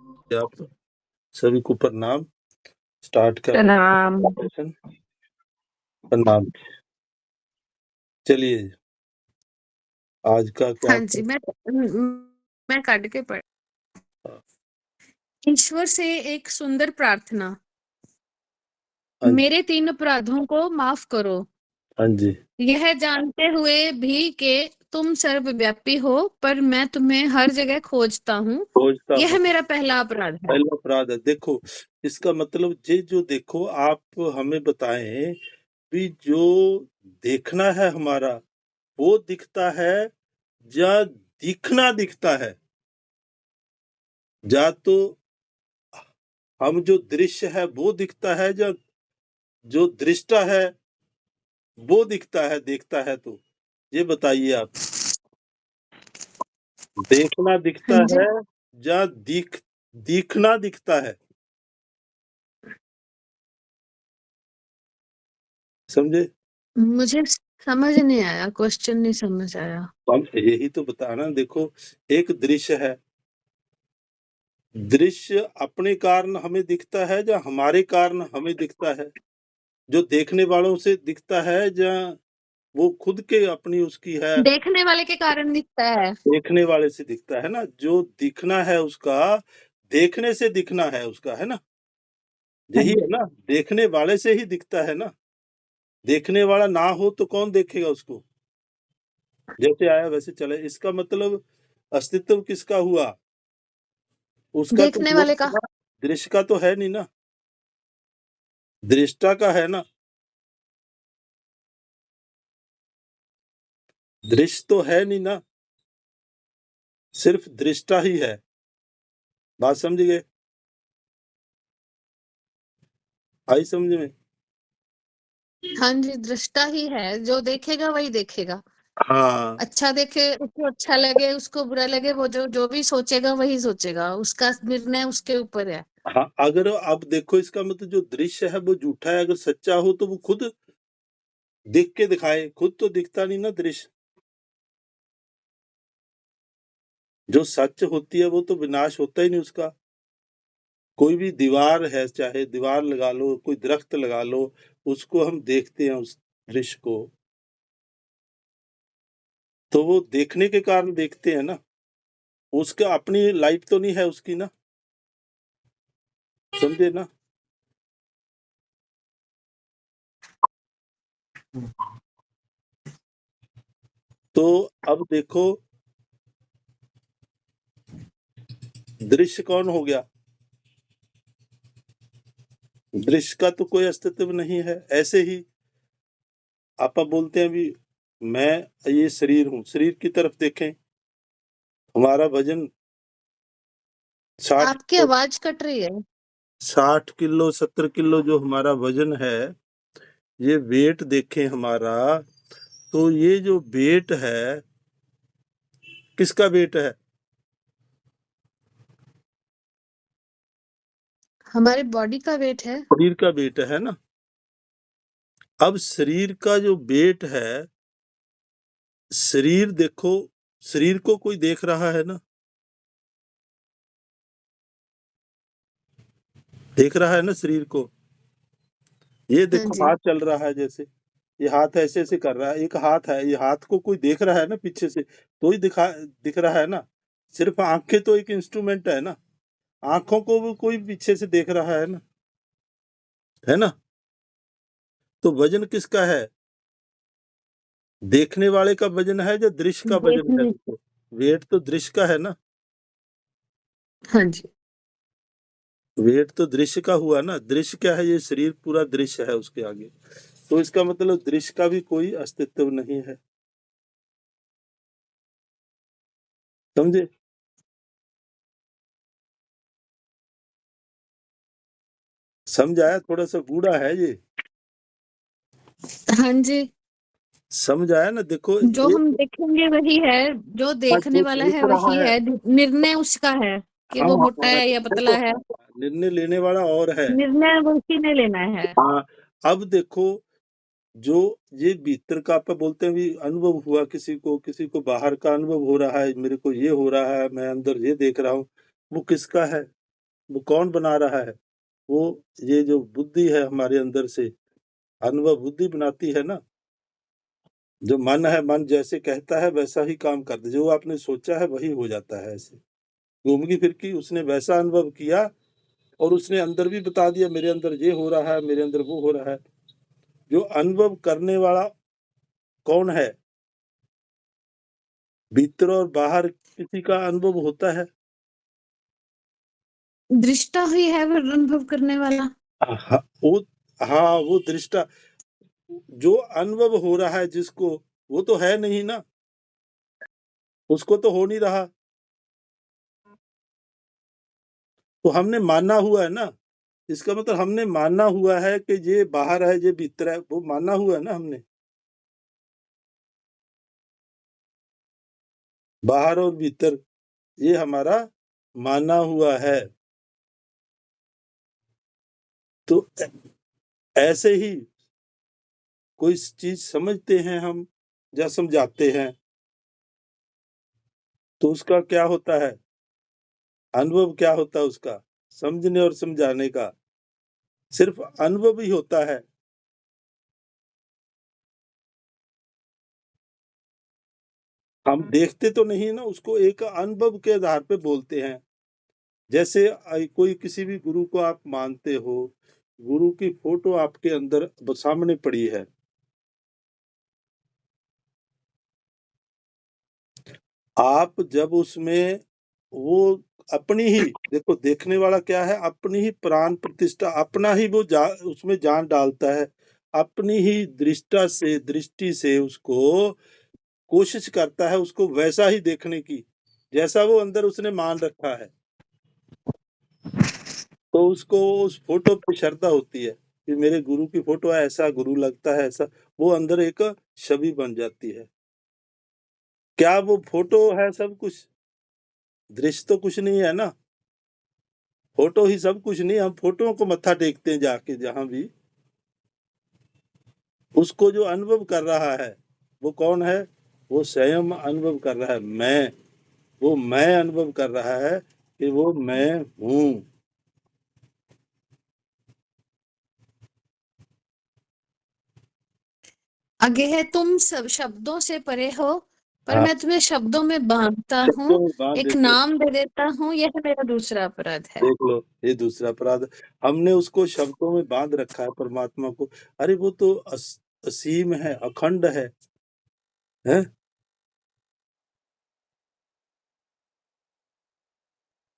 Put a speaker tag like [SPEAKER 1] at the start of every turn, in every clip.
[SPEAKER 1] आप सभी को प्रणाम। स्टार्ट कर
[SPEAKER 2] प्रणाम।
[SPEAKER 1] सेशन। प्रणाम। चलिए, आज का क्या
[SPEAKER 2] हाँ जी, मैं काट के पढ़। ईश्वर से एक सुंदर प्रार्थना।
[SPEAKER 1] हाँ जी,
[SPEAKER 2] मेरे 3 अपराधों को माफ करो,
[SPEAKER 1] हाँ जी,
[SPEAKER 2] यह जानते हुए भी कि तुम सर्वव्यापी हो, पर मैं तुम्हें हर जगह खोजता हूँ।
[SPEAKER 1] खोजता हूँ।
[SPEAKER 2] यह मेरा पहला अपराध है।
[SPEAKER 1] पहला अपराध है। देखो, इसका मतलब ये जो देखो, आप हमें बताएं भी जो देखना है हमारा, वो दिखता है या दिखना दिखता है? या तो हम जो दृश्य है वो दिखता है, या जो दृष्टा है वो दिखता है, देखता है? तो ये बताइए आप। देखना दिखता
[SPEAKER 2] हाँ जी,
[SPEAKER 1] है या दिखना दिखता है? समझे?
[SPEAKER 2] मुझे समझ नहीं आया, क्वेश्चन नहीं समझ आया।
[SPEAKER 1] हम यही तो बताना। देखो, एक दृश्य है, दृश्य अपने कारण हमें दिखता है या हमारे कारण हमें दिखता है? जो देखने वालों से दिखता है या वो खुद के अपनी उसकी है?
[SPEAKER 2] देखने वाले के कारण दिखता है।
[SPEAKER 1] देखने वाले से दिखता है ना। जो दिखना है उसका, देखने से दिखना है उसका, है ना?
[SPEAKER 2] हाँ
[SPEAKER 1] यही
[SPEAKER 2] जी,
[SPEAKER 1] है ना, देखने वाले से ही दिखता है ना। देखने वाला ना हो तो कौन देखेगा उसको? जैसे आया वैसे चले। इसका मतलब अस्तित्व किसका हुआ? उसका तो
[SPEAKER 2] देखने
[SPEAKER 1] वो
[SPEAKER 2] वाले का।
[SPEAKER 1] ना, दृश्य का तो है नहीं ना, दृष्टा का है ना। दृश्य तो है नहीं ना, सिर्फ दृष्टा ही है। बात समझ गए? आई समझ में?
[SPEAKER 2] हाँ जी, दृष्टा ही है, जो देखेगा वही देखेगा।
[SPEAKER 1] हाँ,
[SPEAKER 2] अच्छा देखे उसको अच्छा लगे, उसको बुरा लगे, वो जो जो भी सोचेगा वही सोचेगा, उसका निर्णय उसके ऊपर है।
[SPEAKER 1] हाँ। अगर आप देखो, इसका मतलब जो दृश्य है वो झूठा है, अगर सच्चा हो तो वो खुद दिख के दिखाए। खुद तो दिखता नहीं ना दृश्य। जो सच होती है वो तो विनाश होता ही नहीं उसका। कोई भी दीवार है, चाहे दीवार लगा लो, कोई दरख्त लगा लो, उसको हम देखते हैं उस दृश्य को, तो वो देखने के कारण देखते हैं ना। उसका अपनी लाइफ तो नहीं है उसकी ना। समझे ना? तो अब देखो, दृश्य कौन हो गया? दृश्य का तो कोई अस्तित्व नहीं है। ऐसे ही आप बोलते हैं भी, मैं ये शरीर हूं। शरीर की तरफ देखें, हमारा वजन 60
[SPEAKER 2] आपकी
[SPEAKER 1] किलो,
[SPEAKER 2] आवाज कट रही है।
[SPEAKER 1] 60 किलो 70 किलो जो हमारा वजन है, ये वेट देखें हमारा, तो ये जो वेट है, किसका वेट है?
[SPEAKER 2] हमारी बॉडी का वेट है।
[SPEAKER 1] शरीर का वेट है ना। अब शरीर का जो वेट है, शरीर देखो, शरीर को कोई देख रहा है ना? देख रहा है ना शरीर को? ये
[SPEAKER 2] हाँ
[SPEAKER 1] देखो,
[SPEAKER 2] जी,
[SPEAKER 1] हाथ चल रहा है जैसे, ये हाथ ऐसे ऐसे कर रहा है, एक हाथ है, ये हाथ को कोई देख रहा है ना पीछे से, तो ही दिख रहा है ना। सिर्फ आंखें तो एक इंस्ट्रूमेंट है ना, आंखों को भी कोई पीछे से देख रहा है ना, है ना? तो वजन किसका है? देखने वाले का वजन है या दृश्य का वजन है?
[SPEAKER 2] देखने।
[SPEAKER 1] देखो, वेट तो दृश्य का है ना।
[SPEAKER 2] हाँ जी,
[SPEAKER 1] वेट तो दृश्य का हुआ ना। दृश्य क्या है? ये शरीर पूरा दृश्य है उसके आगे। तो इसका मतलब दृश्य का भी कोई अस्तित्व नहीं है। समझे? समझ आया? थोड़ा सा गूढ़ा है ये।
[SPEAKER 2] हाँ जी।
[SPEAKER 1] समझ आया ना? देखो,
[SPEAKER 2] जो हम
[SPEAKER 1] एक
[SPEAKER 2] देखेंगे वही है, जो देखने
[SPEAKER 1] जो
[SPEAKER 2] वाला
[SPEAKER 1] देख
[SPEAKER 2] है
[SPEAKER 1] रहा
[SPEAKER 2] वही
[SPEAKER 1] है,
[SPEAKER 2] है, निर्णय उसका है कि
[SPEAKER 1] हाँ
[SPEAKER 2] वो मोटा
[SPEAKER 1] हाँ,
[SPEAKER 2] है या
[SPEAKER 1] देखो,
[SPEAKER 2] पतला है।
[SPEAKER 1] निर्णय लेने वाला और है।
[SPEAKER 2] निर्णय वो उसी ने लेना है।
[SPEAKER 1] हाँ। अब देखो, जो ये भीतर का आप बोलते हैं भी, अनुभव हुआ किसी को बाहर का अनुभव हो रहा है, मेरे को ये हो रहा है, मैं अंदर ये देख रहा हूँ, वो किसका है? वो कौन बना रहा है? वो ये जो बुद्धि है हमारे अंदर से, अनुभव बुद्धि बनाती है ना। जो मन है, मन जैसे कहता है वैसा ही काम करता है, जो आपने सोचा है वही हो जाता है ऐसे। घूम फिर की उसने वैसा अनुभव किया और उसने अंदर भी बता दिया मेरे अंदर ये हो रहा है, मेरे अंदर वो हो रहा है। जो अनुभव करने वाला कौन है? भीतर और बाहर किसी का अनुभव होता है?
[SPEAKER 2] दृष्टा ही है वो अनुभव करने वाला।
[SPEAKER 1] हाँ, वो दृष्टा जो अनुभव हो रहा है जिसको, वो तो है नहीं ना, उसको तो हो नहीं रहा। तो हमने माना हुआ है ना, इसका मतलब हमने माना हुआ है कि ये बाहर है, ये भीतर है, वो माना हुआ है ना हमने। बाहर और भीतर ये हमारा माना हुआ है। तो ऐसे ही कोई चीज समझते हैं हम या समझाते हैं तो उसका क्या होता है? अनुभव क्या होता है उसका? समझने और समझाने का सिर्फ अनुभव ही होता है। हम देखते तो नहीं ना, उसको एक अनुभव के आधार पे बोलते हैं। जैसे कोई किसी भी गुरु को आप मानते हो, गुरु की फोटो आपके अंदर सामने पड़ी है। आप जब उसमें वो अपनी ही देखो, देखने वाला क्या है, अपनी ही प्राण प्रतिष्ठा, अपना ही वो उसमें जान डालता है, अपनी ही दृष्टि से उसको कोशिश करता है उसको वैसा ही देखने की जैसा वो अंदर उसने मान रखा है। तो उसको उस फोटो पे श्रद्धा होती है कि मेरे गुरु की फोटो है, ऐसा गुरु लगता है, ऐसा वो अंदर एक छवि बन जाती है। क्या वो फोटो है सब कुछ? दृश्य तो कुछ नहीं है ना। फोटो ही सब कुछ नहीं, हम फोटो को मत्था टेकते हैं जाके जहां भी। उसको जो अनुभव कर रहा है वो कौन है? वो स्वयं अनुभव कर रहा है, मैं। वो मैं अनुभव कर रहा है कि वो मैं हूं।
[SPEAKER 2] आगे है तुम सब शब्दों से परे हो, पर
[SPEAKER 1] हाँ,
[SPEAKER 2] मैं तुम्हें शब्दों में बांधता
[SPEAKER 1] शब्दों
[SPEAKER 2] हूँ,
[SPEAKER 1] में बांध
[SPEAKER 2] एक
[SPEAKER 1] देते।
[SPEAKER 2] नाम दे देता हूँ, यह मेरा दूसरा अपराध है।
[SPEAKER 1] देख लो, ये दूसरा अपराध। हमने उसको शब्दों में बांध रखा है परमात्मा को। अरे वो तो असीम है, अखंड है?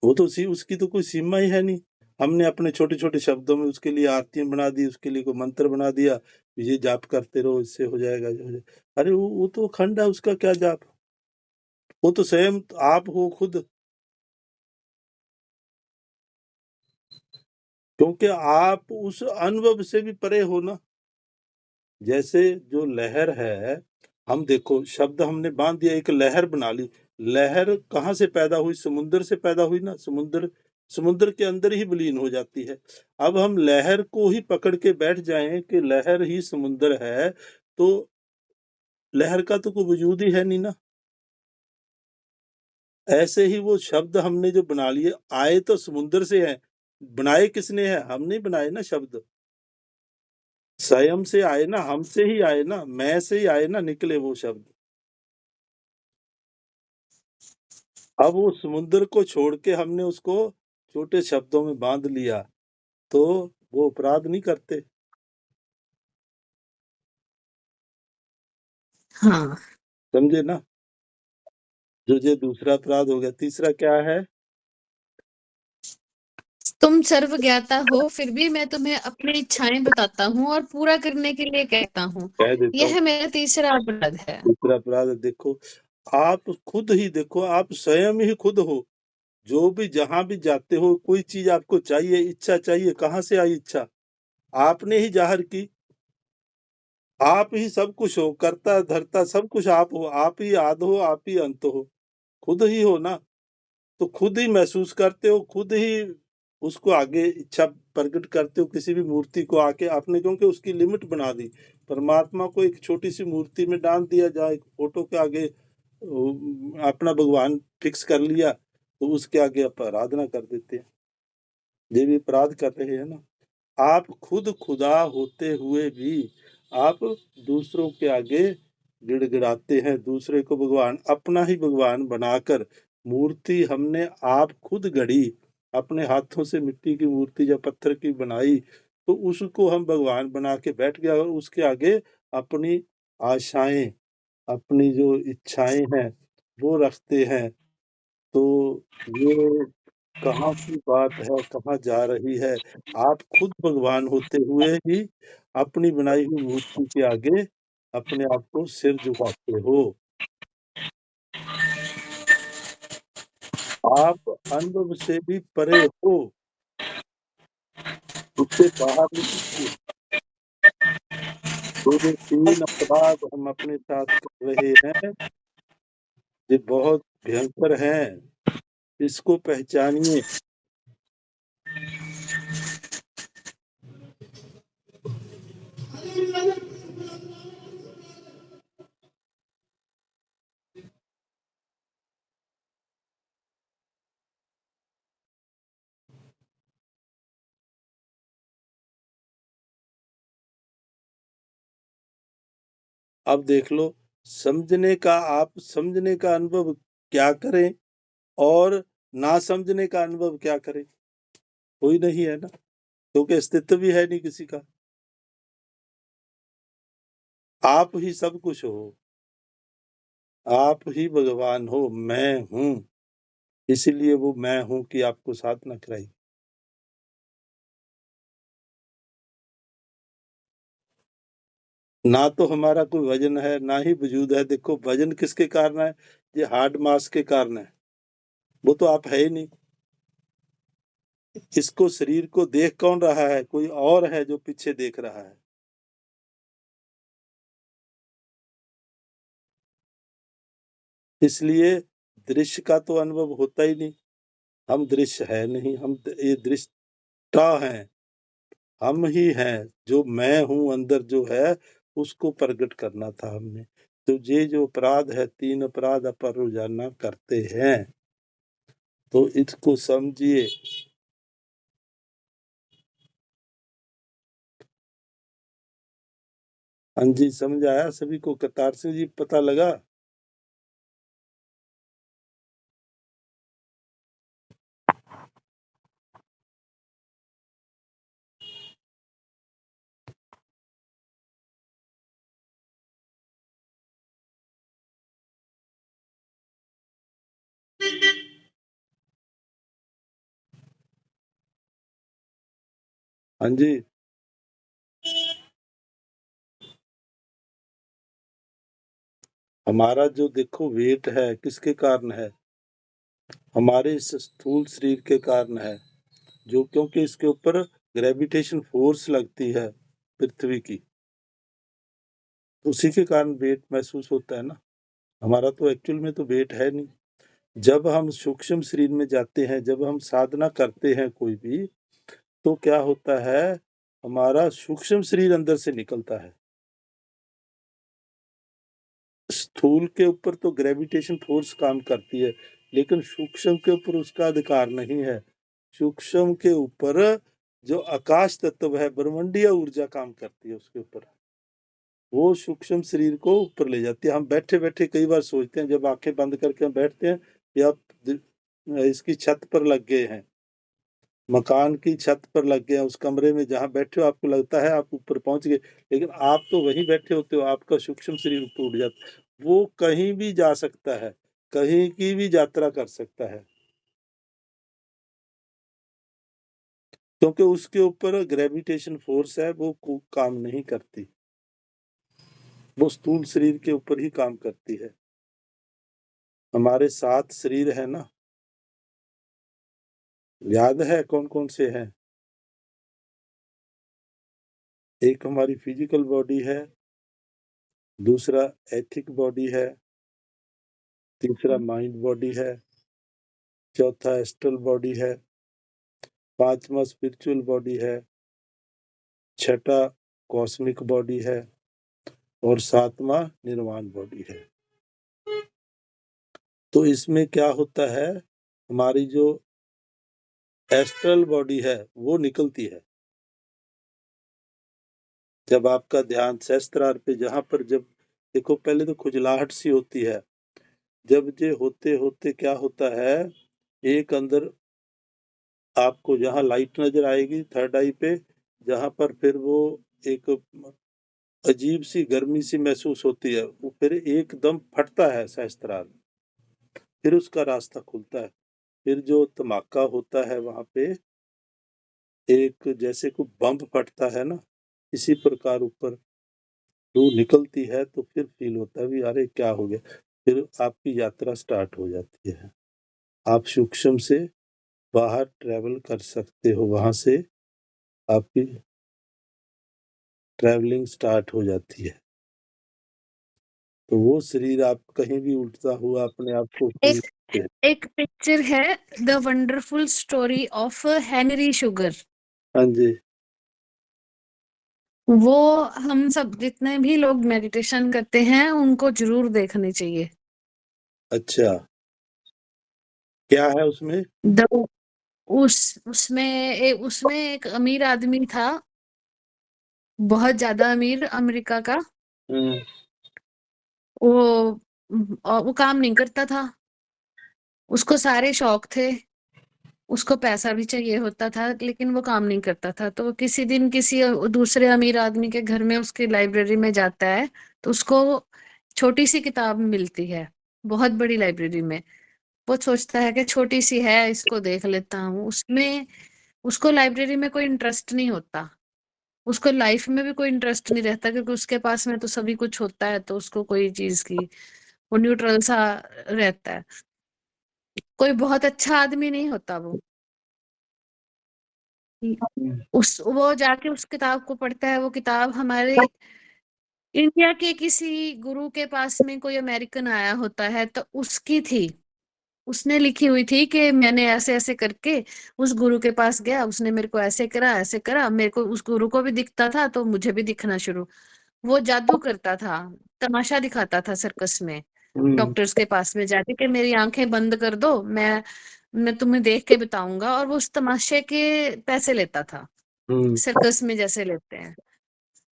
[SPEAKER 1] वो तो उसकी तो कोई सीमा ही है नहीं। हमने अपने छोटे छोटे शब्दों में उसके लिए आरतियां बना दी, उसके लिए कोई मंत्र बना दिया, ये जाप करते रहो, इससे हो जाएगा, ये हो जाएगा। अरे वो तो अखंड है, उसका क्या जाप? वो तो स्वयं आप हो खुद। क्योंकि आप उस अनुभव से भी परे हो ना। जैसे जो लहर है, हम देखो शब्द हमने बांध दिया, एक लहर बना ली। लहर कहाँ से पैदा हुई? समुद्र से पैदा हुई ना। समुद्र के अंदर ही विलीन हो जाती है। अब हम लहर को ही पकड़ के बैठ जाएं कि लहर ही समुद्र है, तो लहर का तो कोई वजूद ही है नहीं ना। ऐसे ही वो शब्द हमने जो बना लिए, आए तो समुद्र से हैं, बनाए किसने हैं? हम नहीं बनाए ना शब्द। स्वयं से आए ना, हमसे ही आए ना, मैं से ही आए ना, निकले वो शब्द। अब वो समुद्र को छोड़ के हमने उसको छोटे शब्दों में बांध लिया, तो वो अपराध नहीं करते।
[SPEAKER 2] हाँ,
[SPEAKER 1] समझे ना? जो ये दूसरा अपराध हो गया। तीसरा क्या है?
[SPEAKER 2] तुम सर्वज्ञाता हो, फिर भी मैं तुम्हें अपनी इच्छाएं बताता हूँ और पूरा करने के लिए कहता हूँ,
[SPEAKER 1] कह देता हूँ।
[SPEAKER 2] यह मेरा तीसरा अपराध है।
[SPEAKER 1] दूसरा अपराध है, देखो, आप खुद ही देखो, आप स्वयं ही खुद हो। जो भी जहां भी जाते हो, कोई चीज आपको चाहिए, इच्छा चाहिए, कहाँ से आई इच्छा? आपने ही जाहिर की। आप ही सब कुछ हो, करता धरता सब कुछ आप हो, आप ही आद हो, आप ही अंत हो, खुद ही हो ना। तो खुद ही महसूस करते हो, खुद ही उसको आगे इच्छा प्रकट करते हो किसी भी मूर्ति को आके आपने, क्योंकि उसकी लिमिट बना दी। परमात्मा को एक छोटी सी मूर्ति में डाल दिया, जहाँ एक फोटो के आगे अपना भगवान फिक्स कर लिया, तो उसके आगे आप आराधना कर देते हैं। ये भी अपराध कर रहे हैं ना। आप खुद खुदा होते हुए भी आप दूसरों के आगे गिड़गिड़ाते हैं, दूसरे को भगवान, अपना ही भगवान बनाकर मूर्ति हमने आप खुद गढ़ी, अपने हाथों से मिट्टी की मूर्ति या पत्थर की बनाई, तो उसको हम भगवान बना के बैठ गया और उसके आगे अपनी आशाएं, अपनी जो इच्छाएं हैं वो रखते हैं। तो ये कहाँ की बात है, कहाँ जा रही है? आप खुद भगवान होते हुए ही अपनी बनाई हुई मूर्ति के आगे अपने आप को सिर झुकाते हो। आप अनुभव से भी परे हो, उससे बाहर निकलिए। ये 3 अपराध हम अपने साथ कर रहे हैं, ये बहुत भयंकर हैं, इसको पहचानिए। अब देख लो, आप समझने का अनुभव क्या करें और ना समझने का अनुभव क्या करें? कोई नहीं है ना, क्योंकि अस्तित्व भी है नहीं किसी का। आप ही सब कुछ हो, आप ही भगवान हो, मैं हूँ, इसीलिए वो मैं हूँ कि आपको साधना कराई। ना तो हमारा कोई वजन है, ना ही वजूद है। देखो वजन किसके कारण है? ये हार्ड मास के कारण है, वो तो आप है ही नहीं। इसको शरीर को देख कौन रहा है? कोई और है जो पीछे देख रहा है। इसलिए दृश्य का तो अनुभव होता ही नहीं, हम दृश्य है नहीं, हम ये दृष्टा हैं, हम ही हैं। जो मैं हूँ अंदर जो है उसको प्रकट करना था हमने। तो ये जो अपराध है, 3 अपराध अपन रोजाना करते हैं, तो इसको समझिए। हाँ जी, समझ आया सभी को? करतार सिंह जी पता लगा? हाँ जी। हमारा जो देखो वेट है किसके कारण है? हमारे इस स्थूल शरीर के कारण है, जो क्योंकि इसके ऊपर ग्रेविटेशन फोर्स लगती है पृथ्वी की, उसी के कारण वेट महसूस होता है ना। हमारा तो एक्चुअल में तो वेट है नहीं। जब हम सूक्ष्म शरीर में जाते हैं, जब हम साधना करते हैं कोई भी, तो क्या होता है, हमारा सूक्ष्म शरीर अंदर से निकलता है। स्थूल के ऊपर तो ग्रेविटेशन फोर्स काम करती है, लेकिन सूक्ष्म के ऊपर उसका अधिकार नहीं है। सूक्ष्म के ऊपर जो आकाश तत्व है, ब्रह्मांडीय ऊर्जा काम करती है उसके ऊपर, वो सूक्ष्म शरीर को ऊपर ले जाती है। हम बैठे बैठे कई बार सोचते हैं, जब आंखें बंद करके हम बैठते हैं कि आप इसकी छत पर लग गए हैं, मकान की छत पर लग गए हैं, उस कमरे में जहां बैठे हो आपको लगता है आप ऊपर पहुंच गए, लेकिन आप तो वहीं बैठे होते हो, आपका सूक्ष्म शरीर ऊपर उठ जाता है। वो कहीं भी जा सकता है, कहीं की भी यात्रा कर सकता है, क्योंकि उसके ऊपर ग्रेविटेशन फोर्स है, वो काम नहीं करती, वो स्थूल शरीर के ऊपर ही काम करती है। हमारे 7 शरीर है ना, याद है कौन कौन से हैं? एक हमारी फिजिकल बॉडी है, दूसरा एथिक बॉडी है, तीसरा माइंड बॉडी है, चौथा एस्ट्रल बॉडी है, पांचवा स्पिरिचुअल बॉडी है, छठा कॉस्मिक बॉडी है और सातवां निर्वाण बॉडी है। तो इसमें क्या होता है, हमारी जो एस्ट्रल बॉडी है वो निकलती है। जब आपका ध्यान सहस्त्रार पे जहाँ पर जब देखो पहले तो खुजलाहट सी होती है, जब ये होते-होते क्या होता है, एक अंदर आपको जहाँ लाइट नज़र आएगी थर्ड आई पे, जहाँ पर फिर वो एक अजीब-सी गर्मी-सी महसूस होती है, वो फिर एकदम फटता है सहस्त्रार, फिर उसका रास्ता खुलता है। फिर जो धमाका होता है वहाँ पे, एक जैसे कोई बम फटता है ना, इसी प्रकार ऊपर रूह निकलती है तो फिर फ़ील होता है भी अरे क्या हो गया? फिर आपकी यात्रा स्टार्ट हो जाती है। आप सूक्ष्म से बाहर ट्रैवल कर सकते हो, वहाँ से आपकी ट्रैवलिंग स्टार्ट हो जाती है। तो वो शरीर आप कहीं भी उड़ता हुआ अपने आप को फ़ील
[SPEAKER 2] एक
[SPEAKER 1] करते हैं।
[SPEAKER 2] एक पिक्चर है the wonderful story of Henry sugar.
[SPEAKER 1] हाँ जी,
[SPEAKER 2] वो हम सब जितने भी लोग मेडिटेशन करते हैं उनको जरूर देखनी चाहिए।
[SPEAKER 1] अच्छा, क्या है उसमें?
[SPEAKER 2] द उसमें एक अमीर आदमी था, बहुत ज्यादा अमीर, अमेरिका का।
[SPEAKER 1] हुँ,
[SPEAKER 2] वो वो काम नहीं करता था, उसको सारे शौक थे, उसको पैसा भी चाहिए होता था, लेकिन वो काम नहीं करता था। तो किसी दिन किसी दूसरे अमीर आदमी के घर में उसकी लाइब्रेरी में जाता है, तो उसको छोटी सी किताब मिलती है बहुत बड़ी लाइब्रेरी में। वो सोचता है कि छोटी सी है, इसको देख लेता हूँ। उसमें उसको लाइब्रेरी में कोई इंटरेस्ट नहीं होता, उसको लाइफ में भी कोई इंटरेस्ट नहीं रहता, क्योंकि उसके पास में तो सभी कुछ होता है, तो उसको कोई चीज की वो न्यूट्रल सा रहता है। कोई बहुत अच्छा आदमी नहीं होता वो।
[SPEAKER 1] हुँ,
[SPEAKER 2] उस वो जाके उस किताब को पढ़ता है। वो किताब हमारे इंडिया के किसी गुरु के पास में कोई अमेरिकन आया होता है, तो उसकी थी। उसने लिखी हुई थी कि मैंने ऐसे ऐसे करके उस गुरु के पास गया, उसने मेरे को ऐसे करा ऐसे करा, मेरे को उस गुरु को भी दिखता था तो मुझे भी दिखना शुरू। वो जादू करता था, तमाशा दिखाता था सर्कस में,
[SPEAKER 1] हुँ,
[SPEAKER 2] डॉक्टर्स के पास में जाके कि मेरी आंखें बंद कर दो, मैं तुम्हें देख के बताऊंगा। और वो उस तमाशे के पैसे लेता था,
[SPEAKER 1] हुँ,
[SPEAKER 2] सर्कस में जैसे लेते हैं।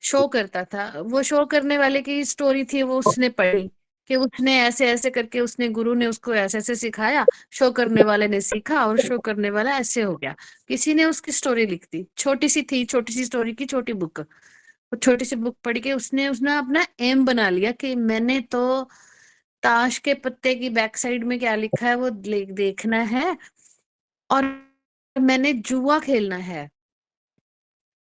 [SPEAKER 2] शो करता था। वो शो करने वाले की स्टोरी थी, वो उसने पढ़ी कि उसने ऐसे ऐसे करके, उसने गुरु ने उसको ऐसे ऐसे सिखाया, शो करने वाले ने सीखा और शो करने वाला ऐसे हो गया। किसी ने उसकी स्टोरी लिख दी, छोटी सी थी, छोटी सी स्टोरी की छोटी बुक। वो छोटी सी बुक पढ़ के उसने उसने अपना एम बना लिया कि मैंने तो ताश के पत्ते की बैक साइड में क्या लिखा है वो देखना है, और मैंने जुआ खेलना है।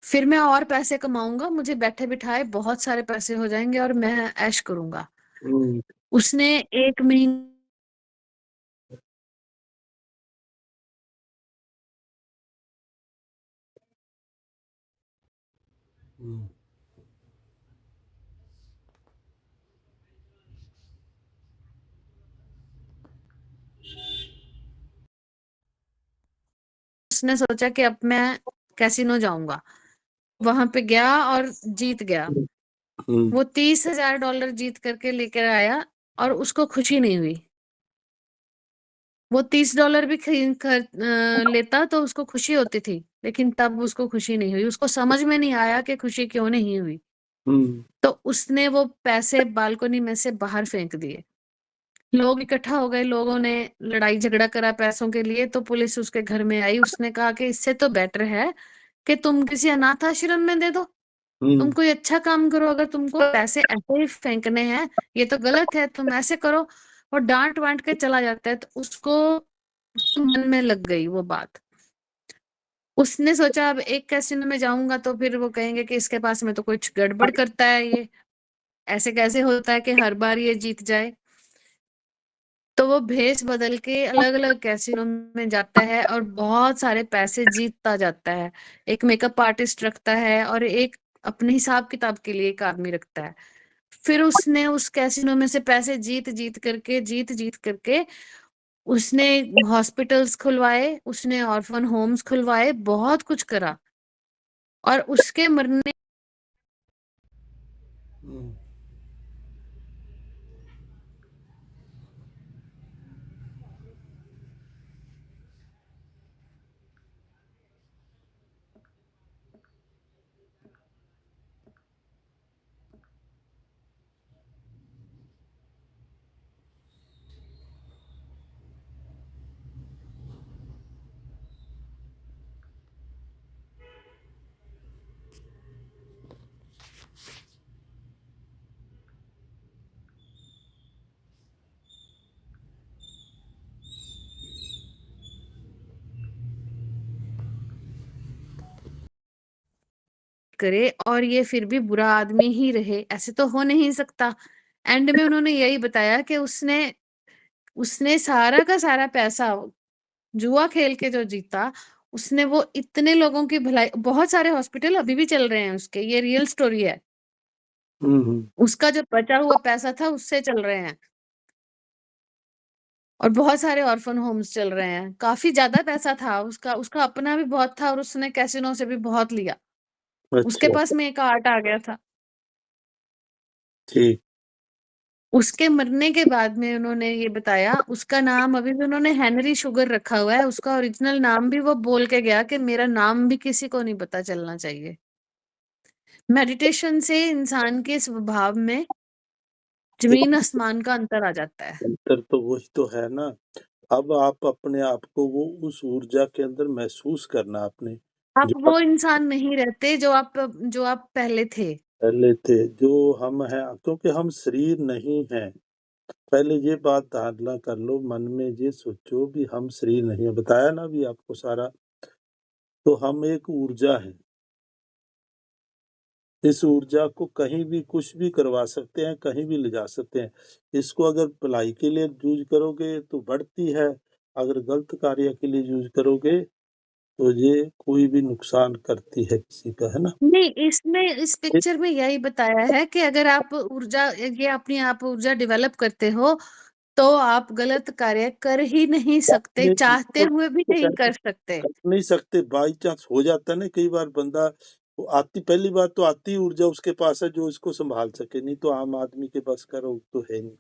[SPEAKER 2] फिर मैं और पैसे कमाऊंगा, मुझे बैठे बिठाए बहुत सारे पैसे हो जाएंगे और मैं ऐश करूंगा।
[SPEAKER 1] हुँ,
[SPEAKER 2] उसने 1 महीने
[SPEAKER 1] हुँ,
[SPEAKER 2] उसने सोचा कि अब मैं कैसीनो जाऊंगा। वहां पे गया और जीत गया।
[SPEAKER 1] हुँ,
[SPEAKER 2] वो $30,000 जीत करके लेकर आया, और उसको खुशी नहीं हुई। वो $30 भी लेता तो उसको खुशी होती थी, लेकिन तब उसको खुशी नहीं हुई। उसको समझ में नहीं आया कि खुशी क्यों नहीं हुई।
[SPEAKER 1] हुँ,
[SPEAKER 2] तो उसने वो पैसे बालकनी में से बाहर फेंक दिए। लोग इकट्ठा हो गए, लोगों ने लड़ाई झगड़ा करा पैसों के लिए। तो पुलिस उसके घर में आई। उसने कहा कि इससे तो बेटर है कि तुम किसी अनाथ आश्रम में दे दो, तुम
[SPEAKER 1] हुँ,
[SPEAKER 2] कोई अच्छा काम करो। अगर तुमको पैसे ऐसे ही फेंकने हैं, ये तो गलत है, तुम ऐसे करो। और डांट वांट के चला जाता है। तो उसको उसके मन में लग गई वो बात। उसने सोचा अब एक कैसीनो में जाऊंगा तो फिर वो कहेंगे कि इसके पास में तो कुछ गड़बड़ करता है, ये ऐसे कैसे होता है कि हर बार ये जीत जाए। तो वो भेष बदल के अलग अलग कैसीनो में जाता है और बहुत सारे पैसे जीतता जाता है। एक मेकअप आर्टिस्ट रखता है और एक अपने हिसाब किताब के लिए एक आदमी रखता है। फिर उसने उस कैसीनो में से पैसे जीत जीत करके उसने हॉस्पिटल्स खुलवाए, उसने ऑर्फन होम्स खुलवाए, बहुत कुछ करा। और उसके मरने
[SPEAKER 1] हुँ,
[SPEAKER 2] करे और ये फिर भी बुरा आदमी ही रहे, ऐसे तो हो नहीं सकता। एंड में उन्होंने यही बताया कि उसने उसने सारा का सारा पैसा जुआ खेल के जो जीता, उसने वो इतने लोगों की भलाई, बहुत सारे हॉस्पिटल अभी भी चल रहे हैं उसके, ये रियल स्टोरी है। उसका जो बचा हुआ पैसा था उससे चल रहे हैं। और बहुत सारे ऑर्फन होम्स चल रहे हैं। काफ़ी ज़्यादा पैसा था उसका, उसका अपना भी बहुत था और उसने कैसीनो से भी बहुत लिया। उसके
[SPEAKER 1] अच्छा,
[SPEAKER 2] पास में एक आर्ट आ गया था।
[SPEAKER 1] ठीक।
[SPEAKER 2] उसके मरने के बाद में उन्होंने ये बताया, उसका नाम अभी भी उन्होंने हेनरी शुगर रखा हुआ है। उसका ओरिजिनल नाम भी वो बोल के गया कि मेरा नाम भी किसी को नहीं पता चलना चाहिए। मेडिटेशन से इंसान के स्वभाव में ज़मीन आसमान का अंतर आ जाता है।
[SPEAKER 1] अंतर तो वही तो है ना। अब आप अपने आप को वो उस ऊर्जा के अंदर महसूस करना आपने,
[SPEAKER 2] आप
[SPEAKER 1] जो आप
[SPEAKER 2] वो इंसान नहीं रहते जो आप पहले थे।
[SPEAKER 1] पहले थे, जो हम हैं, क्योंकि हम शरीर नहीं हैं। पहले ये बात धारणा कर लो, मन में ये सोचो भी हम शरीर नहीं है। बताया ना अभी आपको सारा, तो हम एक ऊर्जा है। इस ऊर्जा को कहीं भी कुछ भी करवा सकते हैं, कहीं भी ले जा सकते हैं। इसको अगर भलाई के लिए यूज़ करोगे तो बढ़ती है, अगर गलत कार्य के लिए यूज़ करोगे तो ये कोई भी नुकसान करती है किसी का, है ना?
[SPEAKER 2] नहीं, इसमें इस पिक्चर में यही बताया है कि अगर आप ऊर्जा, ये अपनी आप ऊर्जा डेवलप करते हो, तो आप गलत कार्य कर ही नहीं सकते,
[SPEAKER 1] अपने
[SPEAKER 2] चाहते
[SPEAKER 1] को
[SPEAKER 2] हुए भी
[SPEAKER 1] तो
[SPEAKER 2] नहीं कर सकते।
[SPEAKER 1] कर नहीं सकते, बाई चांस हो जाता है ना कई बार बंदा, वो आती पहली बात तो आती ऊर्जा उसके पास है जो इसको सँभाल सके, नहीं तो आम आदमी के बस का रोग तो है नहीं।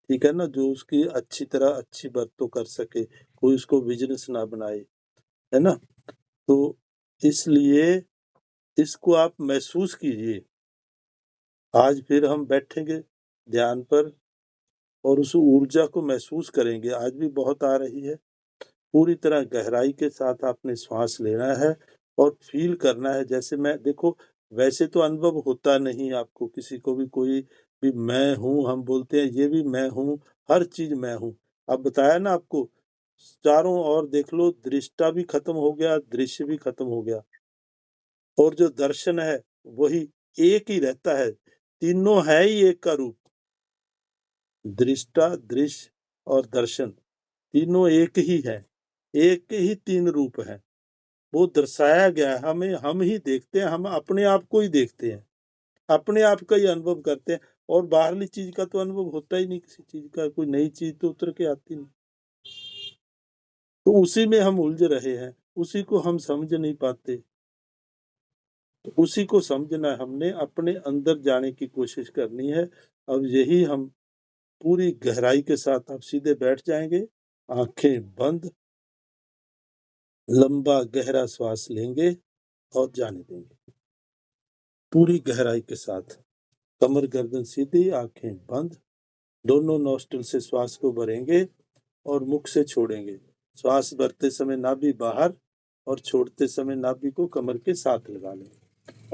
[SPEAKER 1] ठीक है ना? जो उसकी अच्छी तरह अच्छी बरतों कर सके, कोई उसको बिज़नेस ना बनाए, है ना? तो इसलिए इसको आप महसूस कीजिए। आज फिर हम बैठेंगे ध्यान पर और उस ऊर्जा को महसूस करेंगे। आज भी बहुत आ रही है। पूरी तरह गहराई के साथ आपने श्वास लेना है और फ़ील करना है। जैसे मैं देखो, वैसे तो अनुभव होता नहीं आपको किसी को भी, कोई भी मैं हूँ, हम बोलते हैं ये भी मैं हूँ, हर चीज़ मैं हूँ। अब बताया ना आपको, चारों ओर देख लो, दृष्टा भी खत्म हो गया, दृश्य भी खत्म हो गया और जो दर्शन है वही एक ही रहता है। तीनों है ही एक का रूप। दृष्टा, दृश्य और दर्शन तीनों एक ही है। एक के ही 3 रूप हैं। वो दर्शाया गया है, हमें हम ही देखते हैं, हम अपने आप को ही देखते हैं, अपने आप का ही अनुभव करते हैं और बाहरली चीज़ का तो अनुभव होता ही नहीं, किसी चीज़ का, कोई नई चीज़ तो उतर के आती नहीं। तो उसी में हम उलझ रहे हैं, उसी को हम समझ नहीं पाते। तो उसी को समझना है हमने, अपने अंदर जाने की कोशिश करनी है। अब यही हम पूरी गहराई के साथ आप सीधे बैठ जाएँगे, आँखें बंद, लंबा गहरा श्वास लेंगे और जाने देंगे। पूरी गहराई के साथ। कमर गर्दन सीधी, आँखें बंद, दोनों नॉस्ट्रिल से श्वास को भरेंगे और मुख से छोड़ेंगे। श्वास भरते समय नाभि बाहर और छोड़ते समय नाभि को कमर के साथ लगा लें।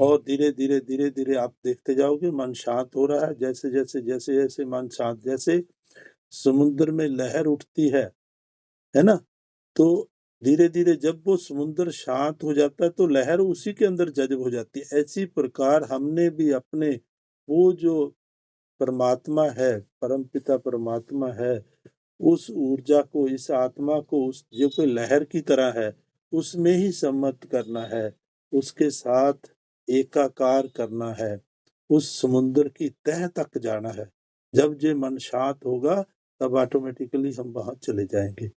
[SPEAKER 1] और धीरे-धीरे, धीरे-धीरे आप देखते जाओगे मन शांत हो रहा है। जैसे-जैसे मन शांत, जैसे समुद्र में लहर उठती है ना? तो धीरे-धीरे जब वो समुद्र शांत हो जाता है तो लहर उसी के अंदर जज़्ब हो जाती है। ऐसी प्रकार हमने भी अपने वो जो परमात्मा है, परमपिता परमात्मा है, उस ऊर्जा को, इस आत्मा को, उस जो कोई लहर की तरह है, उसमें ही सम्मत करना है, उसके साथ एकाकार करना है, उस समुद्र की तह तक जाना है। जब ये मन शांत होगा, तब ऑटोमेटिकली हम वहाँ चले जाएँगे।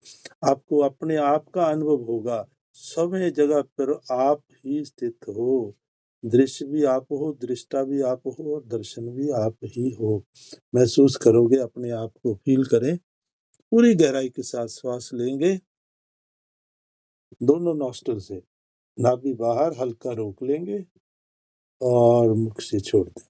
[SPEAKER 1] आपको अपने आप का अनुभव होगा, समय जगह पर आप ही स्थित हो। दृश्य भी आप हो, दृष्टा भी आप हो और दर्शन भी आप ही हो। महसूस करोगे अपने आप को, फ़ील करें। पूरी गहराई के साथ श्वास लेंगे, दोनों नॉस्ट्रिल से, नाभि बाहर हल्का रोक लेंगे और मुख से छोड़ दें।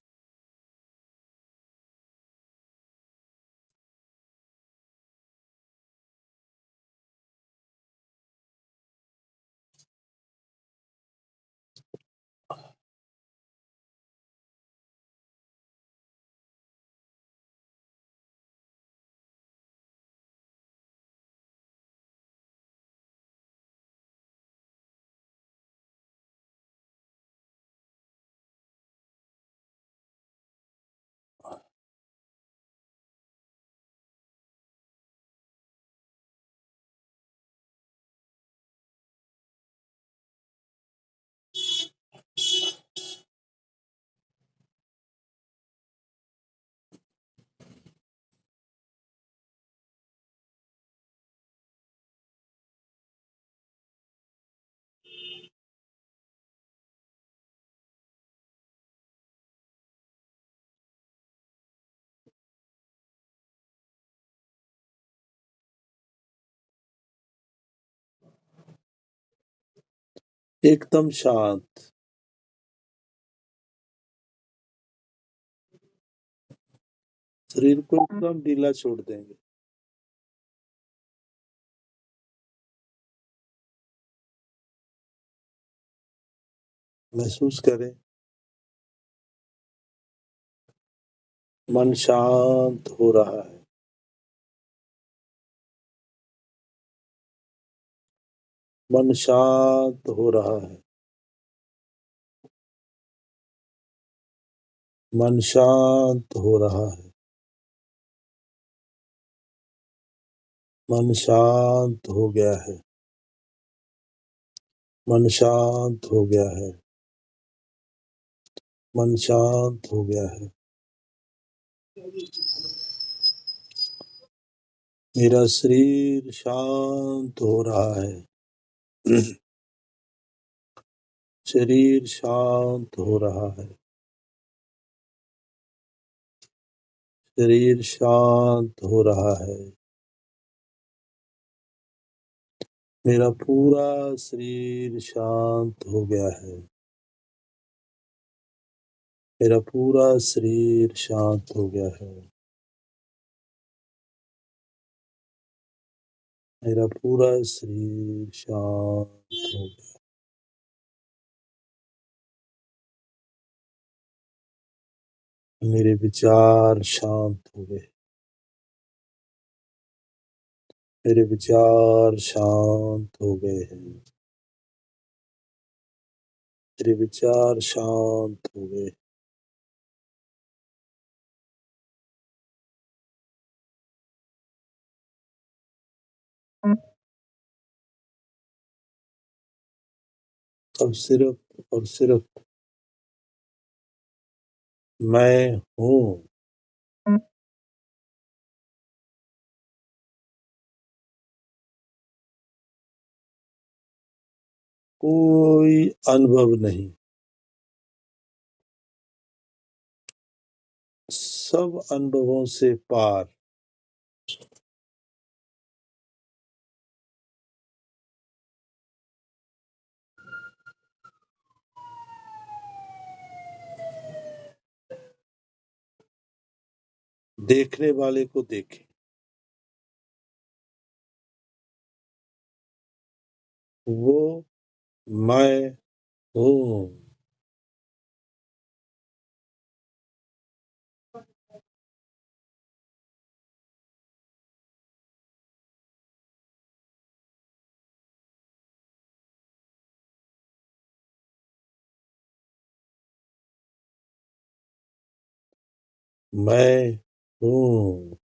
[SPEAKER 1] एकदम शांत। शरीर को एकदम ढीला छोड़ देंगे। महसूस करें मन शांत हो रहा है। मन शांत हो रहा है। मन शांत हो रहा है। मन शांत हो गया है। मन शांत हो गया है। मन शांत हो गया है। मेरा शरीर शांत हो रहा है। शरीर शांत हो रहा है। शरीर शांत हो रहा है। मेरा पूरा शरीर शांत हो गया है। मेरा पूरा शरीर शांत हो गया है। मेरा पूरा शरीर शांत हो गया। मेरे विचार शांत हो गए। मेरे विचार शांत हो गए हैं। मेरे विचार शांत हो गए। अब सिर्फ और सिर्फ मैं हूँ। कोई अनुभव नहीं। सब अनुभवों से पार। देखने वाले को देखे। वो मैं हूँ। मैं हूँ।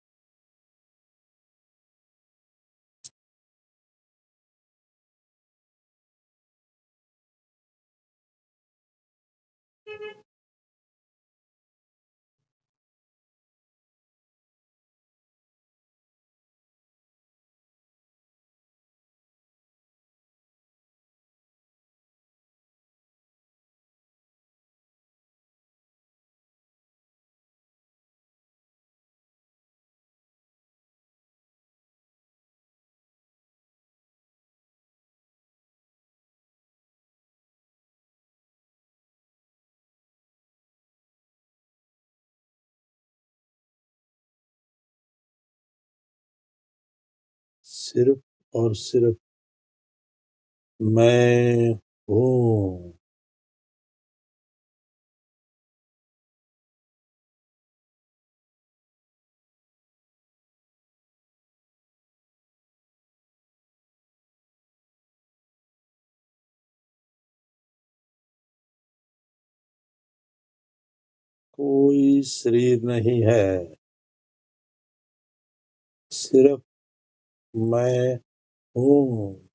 [SPEAKER 1] सिर्फ और सिर्फ मैं हूँ। कोई शरीर नहीं है। सिर्फ मैं हूँ।